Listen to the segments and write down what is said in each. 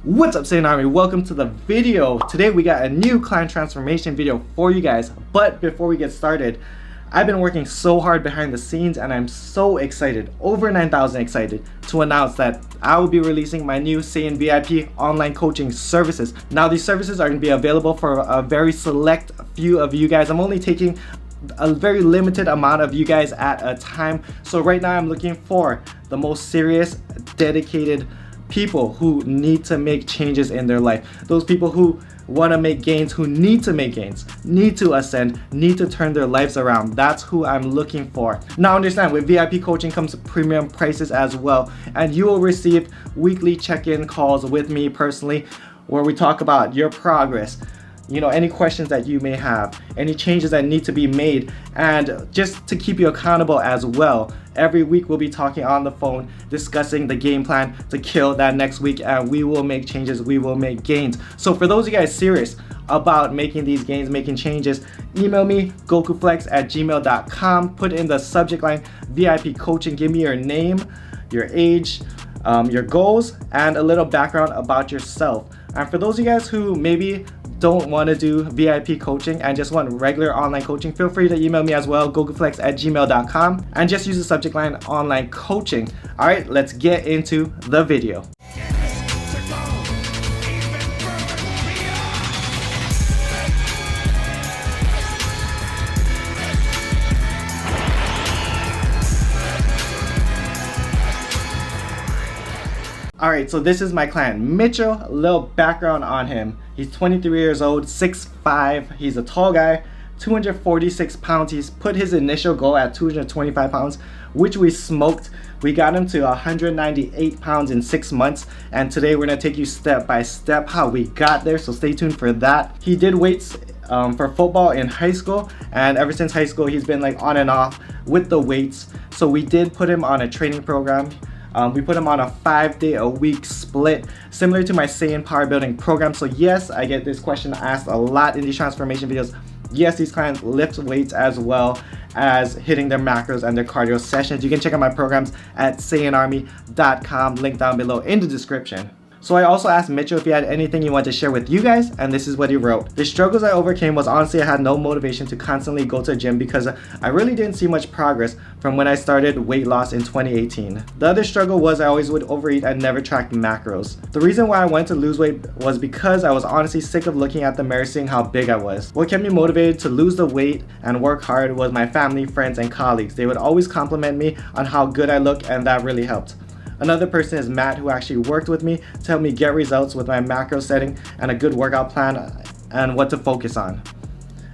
What's up, Saiyan Army? Welcome to the video. Today we got a new client transformation video for you guys. But before we get started, I've been working so hard behind the scenes and I'm so excited, over 9,000 excited, to announce that I will be releasing my new Saiyan VIP online coaching services. Now these services are going to be available for a very select few of you guys. I'm only taking a very limited amount of you guys at a time. So right now I'm looking for the most serious, dedicated people who need to make changes in their life. Those people who want to make gains, who need to make gains, need to ascend, need to turn their lives around. That's who I'm looking for. Now understand, with VIP coaching comes premium prices as well, and you will receive weekly check-in calls with me personally where we talk about your progress, any questions that you may have, any changes that need to be made, and just to keep you accountable as well. Every week we'll be talking on the phone, discussing the game plan to kill that next week, and we will make changes, we will make gains. So for those of you guys serious about making these gains, making changes, email me, gokuflex@gmail.com, put in the subject line VIP coaching, give me your name, your age, your goals, and a little background about yourself. And for those of you guys who maybe don't want to do VIP coaching and just want regular online coaching, feel free to email me as well, gokuflex@gmail.com, and just use the subject line online coaching. All right, let's get into the video. Alright, so this is my client, Mitchell. A little background on him. He's 23 years old, 6'5". He's a tall guy, 246 pounds. He's put his initial goal at 225 pounds, which we smoked. We got him to 198 pounds in 6 months, and today we're going to take you step by step how we got there, so stay tuned for that. He did weights for football in high school, and ever since high school he's been like on and off with the weights, so we did put him on a training program. We put him on a 5-day-a-week split, similar to my Saiyan Power Building program. So yes, I get this question asked a lot in these transformation videos. Yes, these clients lift weights as well as hitting their macros and their cardio sessions. You can check out my programs at saiyanarmy.com, link down below in the description. So I also asked Mitchell if he had anything he wanted to share with you guys, and this is what he wrote. The struggles I overcame was honestly I had no motivation to constantly go to the gym because I really didn't see much progress from when I started weight loss in 2018. The other struggle was I always would overeat and never tracked macros. The reason why I wanted to lose weight was because I was honestly sick of looking at the mirror seeing how big I was. What kept me motivated to lose the weight and work hard was my family, friends, and colleagues. They would always compliment me on how good I look, and that really helped. Another person is Matt, who actually worked with me to help me get results with my macro setting and a good workout plan and what to focus on.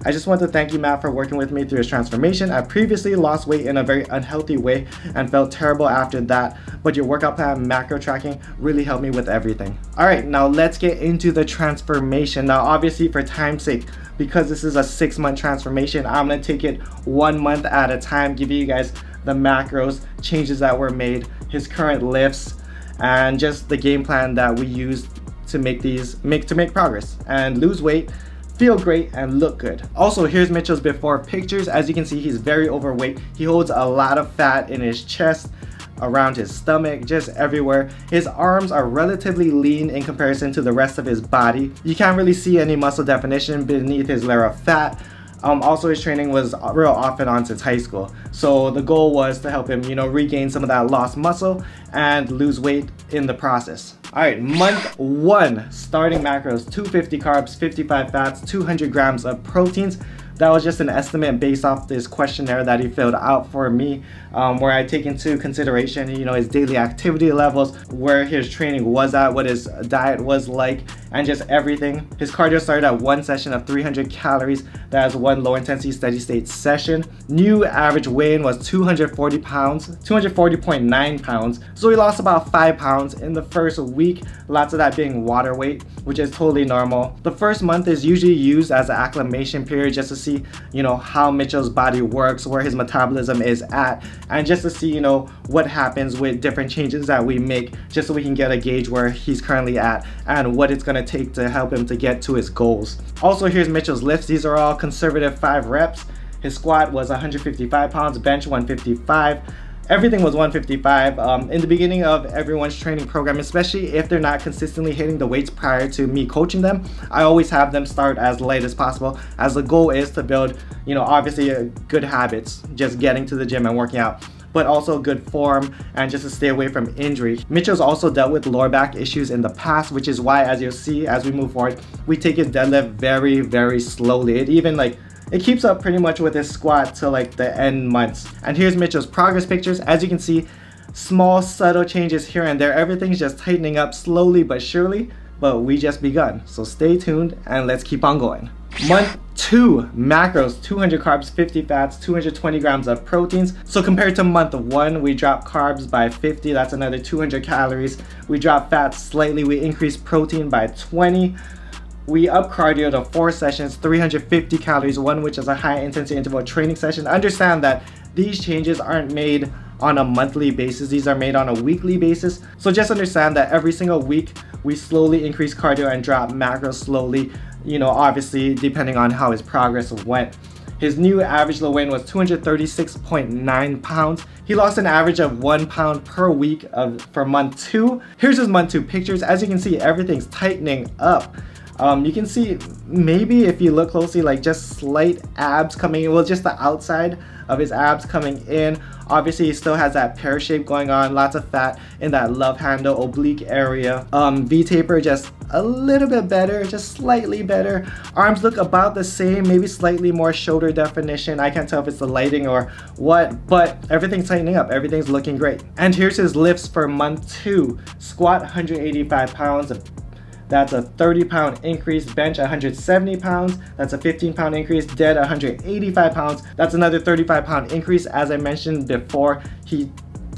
I just want to thank you, Matt, for working with me through this transformation. I previously lost weight in a very unhealthy way and felt terrible after that, but your workout plan and macro tracking really helped me with everything. All right, now let's get into the transformation. Now, obviously for time's sake, because this is a 6-month transformation, I'm gonna take it 1 month at a time, give you guys the macros, changes that were made, his current lifts, and just the game plan that we used to make progress and lose weight, feel great, and look good. Also, here's Mitchell's before pictures. As you can see, he's very overweight. He holds a lot of fat in his chest, around his stomach, just everywhere. His arms are relatively lean in comparison to the rest of his body. You can't really see any muscle definition beneath his layer of fat. Also, his training was real off and on since high school. So the goal was to help him, regain some of that lost muscle and lose weight in the process. All right, month 1, starting macros, 250 carbs, 55 fats, 200 grams of proteins. That was just an estimate based off this questionnaire that he filled out for me, where I take into consideration, his daily activity levels, where his training was at, what his diet was like, and just everything. His cardio started at 1 session of 300 calories. That is 1 low intensity steady state session. New average weigh-in was 240 pounds, 240.9 pounds. So he lost about 5 pounds in the first week, lots of that being water weight, which is totally normal. The first month is usually used as an acclimation period just to see, how Mitchell's body works, where his metabolism is at, and just to see, what happens with different changes that we make, just so we can get a gauge where he's currently at and what it's going to take to help him to get to his goals. Also, here's Mitchell's lifts. These are all conservative 5 reps. His squat was 155 pounds, bench 155. Everything was 155. In the beginning of everyone's training program, especially if they're not consistently hitting the weights prior to me coaching them, I always have them start as light as possible, as the goal is to build, obviously good habits, just getting to the gym and working out, but also good form and just to stay away from injury. Mitchell's also dealt with lower back issues in the past, which is why, as you'll see as we move forward, we take his deadlift very, very slowly. It keeps up pretty much with his squat till like the end months. And here's Mitchell's progress pictures. As you can see, small subtle changes here and there. Everything's just tightening up slowly but surely, but we just begun. So stay tuned and let's keep on going. Month 2, macros, 200 carbs, 50 fats, 220 grams of proteins. So compared to month 1, we dropped carbs by 50, that's another 200 calories. We dropped fats slightly, we increased protein by 20. We up cardio to 4 sessions, 350 calories, one which is a high intensity interval training session. Understand that these changes aren't made on a monthly basis, these are made on a weekly basis. So just understand that every single week we slowly increase cardio and drop macros slowly, obviously depending on how his progress went. His new average low weigh-in was 236.9 pounds. He lost an average of 1 pound per week for month 2. Here's his month 2 pictures. As you can see, everything's tightening up. You can see, maybe if you look closely, like just slight abs coming in, well, just the outside of his abs coming in. Obviously he still has that pear shape going on, lots of fat in that love handle oblique area. V-taper just a little bit better, just slightly better. Arms look about the same, maybe slightly more shoulder definition. I can't tell if it's the lighting or what, but everything's tightening up, everything's looking great. And here's his lifts for month 2. Squat 185 pounds, that's a 30-pound increase. Bench 170 pounds, that's a 15-pound increase. Dead 185 pounds, that's another 35-pound increase. As I mentioned before, he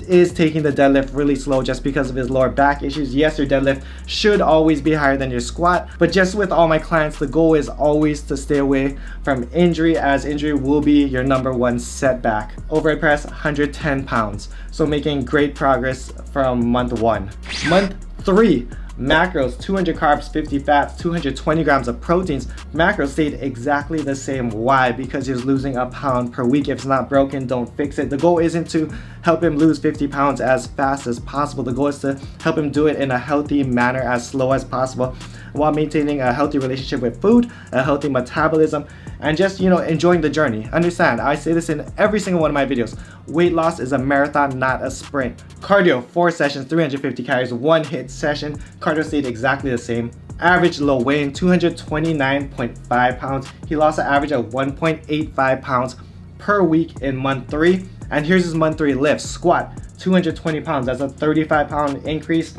is taking the deadlift really slow just because of his lower back issues. Yes, your deadlift should always be higher than your squat, but just with all my clients, the goal is always to stay away from injury, as injury will be your #1 setback. Overhead press 110 pounds, so making great progress from month 1. Month 3, macros, 200 carbs, 50 fats, 220 grams of proteins. Macros stayed exactly the same. Why? Because he was losing a pound per week. If it's not broken, don't fix it. The goal isn't to help him lose 50 pounds as fast as possible. The goal is to help him do it in a healthy manner, as slow as possible, while maintaining a healthy relationship with food, a healthy metabolism, and just, enjoying the journey. Understand, I say this in every single one of my videos. Weight loss is a marathon, not a sprint. Cardio, 4 sessions, 350 calories, 1 hit session. Cardio stayed exactly the same. Average low weigh-in, 229.5 pounds. He lost an average of 1.85 pounds per week in month 3. And here's his month 3 lifts. Squat, 220 pounds, that's a 35-pound increase.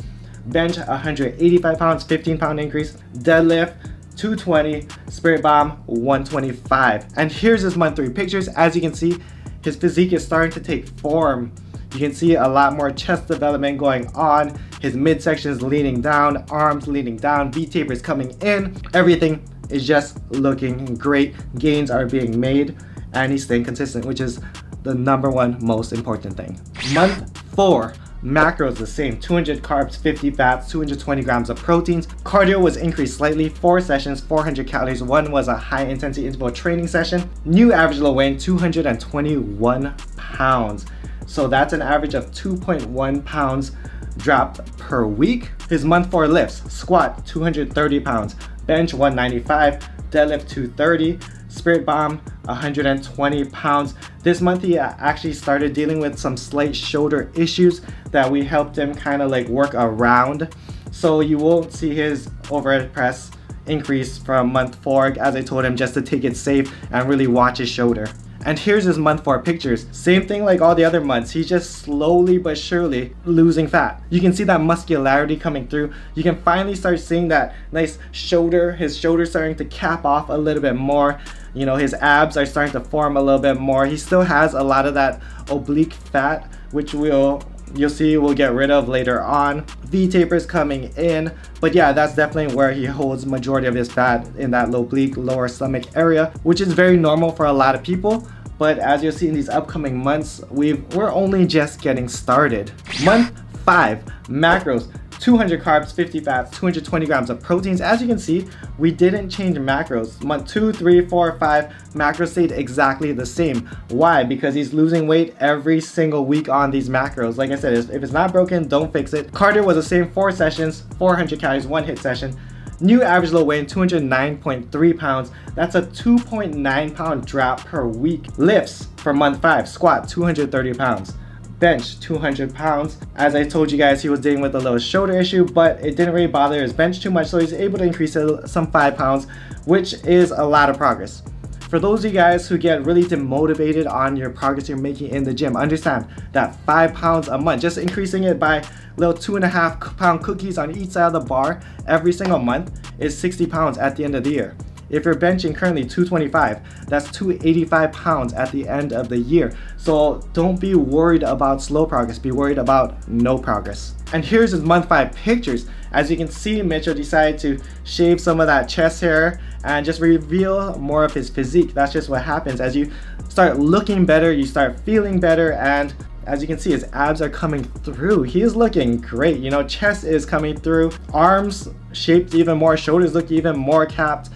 Bench, 185 pounds, 15-pound increase. Deadlift, 220, spirit bomb 125. And here's his month 3 pictures. As you can see, his physique is starting to take form. You can see a lot more chest development going on. His midsection is leaning down, arms leaning down, V-taper is coming in. Everything is just looking great. Gains are being made and he's staying consistent, which is the #1 most important thing. Month 4. Macros the same, 200 carbs, 50 fats, 220 grams of proteins. Cardio was increased slightly, 4 sessions, 400 calories. One was a high intensity interval training session. New average low weigh-in, 221 pounds. So that's an average of 2.1 pounds dropped per week. His month 4 lifts, squat 230 pounds, bench 195, deadlift 230, spirit bomb 120 pounds. This month he actually started dealing with some slight shoulder issues that we helped him kind of like work around. So you won't see his overhead press increase from month 4, as I told him, just to take it safe and really watch his shoulder. And here's his month 4 pictures. Same thing like all the other months. He's just slowly but surely losing fat. You can see that muscularity coming through. You can finally start seeing that nice shoulder, his shoulder starting to cap off a little bit more. His abs are starting to form a little bit more. He still has a lot of that oblique fat, which you'll see we'll get rid of later on. V-tapers coming in, but yeah, that's definitely where he holds majority of his fat, in that oblique lower stomach area, which is very normal for a lot of people. But as you'll see in these upcoming months, we're only just getting started. Month 5, macros, 200 carbs, 50 fats, 220 grams of proteins. As you can see, we didn't change macros. Month 2, 3, 4, 5, macros stayed exactly the same. Why? Because he's losing weight every single week on these macros. Like I said, if it's not broken, don't fix it. Cardio was the same, 4 sessions, 400 calories, 1 hit session. New average low weigh-in, 209.3 pounds. That's a 2.9 pound drop per week. Lifts for month 5, squat 230 pounds. Bench 200 pounds. As I told you guys, he was dealing with a little shoulder issue, but it didn't really bother his bench too much, so he's able to increase it some 5 pounds, which is a lot of progress. For those of you guys who get really demotivated on your progress you're making in the gym, understand that 5 pounds a month, just increasing it by little 2.5 pound cookies on each side of the bar every single month is 60 pounds at the end of the year. If you're benching currently 225, that's 285 pounds at the end of the year. So don't be worried about slow progress, be worried about no progress. And here's his month 5 pictures. As you can see, Mitchell decided to shave some of that chest hair and just reveal more of his physique. That's just what happens. As you start looking better, you start feeling better, and as you can see, his abs are coming through. He is looking great. You know, chest is coming through, arms shaped even more, shoulders look even more capped.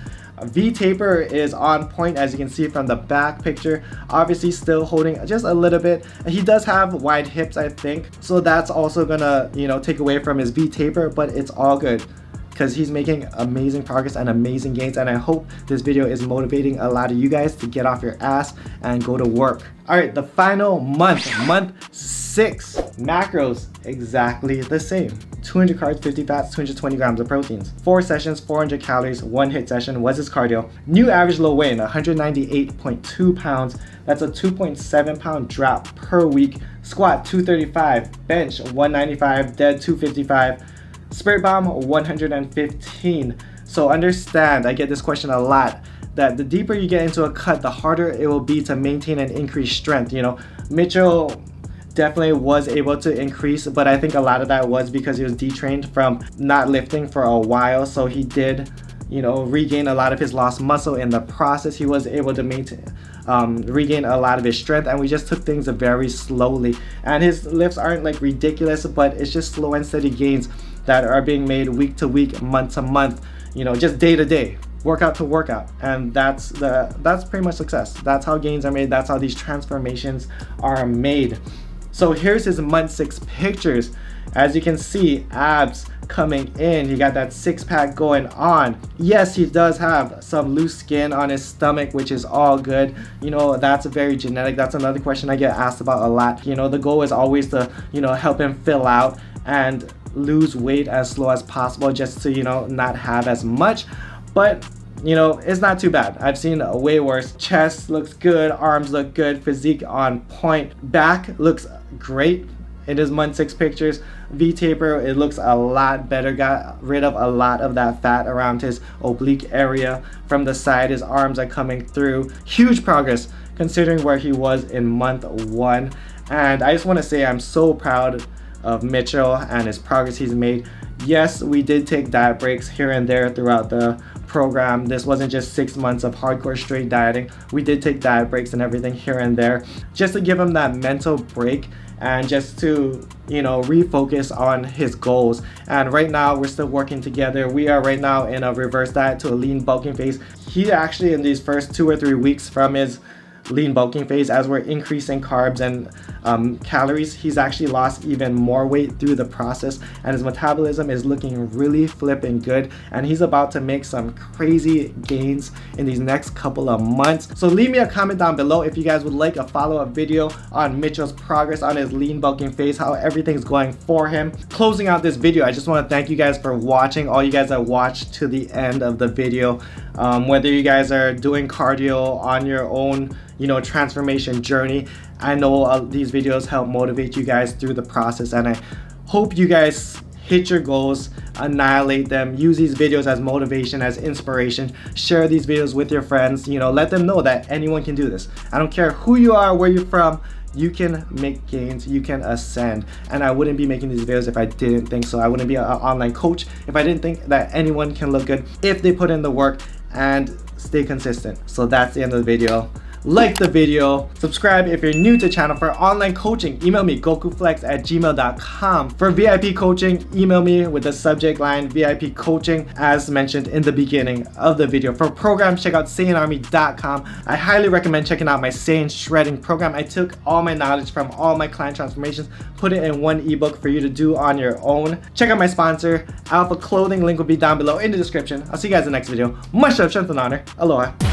V-taper is on point, as you can see from the back picture. Obviously still holding just a little bit. He does have wide hips, I think, so that's also gonna, you know, take away from his V-taper, but it's all good because he's making amazing progress and amazing gains, and I hope this video is motivating a lot of you guys to get off your ass and go to work. All right, the final month 6, macros exactly the same. 200 carbs, 50 fats, 220 grams of proteins. 4 sessions, 400 calories, 1 hit session was his cardio. New average low weigh-in, 198.2 pounds. That's a 2.7 pound drop per week. Squat 235, bench 195, dead 255. Spirit bomb 115. So understand, I get this question a lot, that the deeper you get into a cut, the harder it will be to maintain and increase strength. You know, Mitchell definitely was able to increase, but I think a lot of that was because he was detrained from not lifting for a while, so he did, you know, regain a lot of his lost muscle in the process. He was able to regain a lot of his strength, and we just took things very slowly, and his lifts aren't like ridiculous, but it's just slow and steady gains that are being made week to week, month to month, you know, just day to day, workout to workout, and that's pretty much success. That's how gains are made. That's how these transformations are made. So here's his month 6 pictures. As you can see, abs coming in. He got that 6-pack going on. Yes, he does have some loose skin on his stomach, which is all good. You know, that's very genetic. That's another question I get asked about a lot. You know, the goal is always to, you know, help him fill out and lose weight as slow as possible, just to, you know, not have as much. But you know, it's not too bad. I've seen way worse. Chest looks good, arms look good, physique on point. Back looks great in his month 6 pictures. V-taper, it looks a lot better. Got rid of a lot of that fat around his oblique area. From the side, his arms are coming through. Huge progress considering where he was in month 1. And I just want to say I'm so proud of Mitchell and his progress he's made. Yes, we did take diet breaks here and there throughout the program. This wasn't just 6 months of hardcore straight dieting. We did take diet breaks and everything here and there, just to give him that mental break and just to, you know, refocus on his goals. And right now we're still working together. We are right now in a reverse diet to a lean bulking phase. He actually, in these first 2 or 3 weeks from his lean bulking phase, as we're increasing carbs and calories, he's actually lost even more weight through the process, and his metabolism is looking really flipping good, and he's about to make some crazy gains in these next couple of months. So leave me a comment down below if you guys would like a follow-up video on Mitchell's progress on his lean bulking phase, how everything's going for him. Closing out this video, I just want to thank you guys for watching, all you guys that watched to the end of the video. Whether you guys are doing cardio on your own, you know, transformation journey, I know these videos help motivate you guys through the process, and I hope you guys hit your goals, annihilate them, use these videos as motivation, as inspiration, share these videos with your friends, you know, let them know that anyone can do this. I don't care who you are, where you're from, you can make gains, you can ascend. And I wouldn't be making these videos if I didn't think so. I wouldn't be an online coach if I didn't think that anyone can look good if they put in the work and stay consistent. So that's the end of the video. like the video, subscribe if you're new to the channel. For online coaching, email me gokuflex@gmail.com. For VIP coaching, email me with the subject line VIP coaching as mentioned in the beginning of the video. For programs, check out SaiyanArmy.com. I highly recommend checking out my Saiyan Shredding program. I took all my knowledge from all my client transformations, put it in one ebook for you to do on your own. Check out my sponsor, Alpha Clothing. Link will be down below in the description. I'll see you guys in the next video. Much love, strength, and honor. Aloha.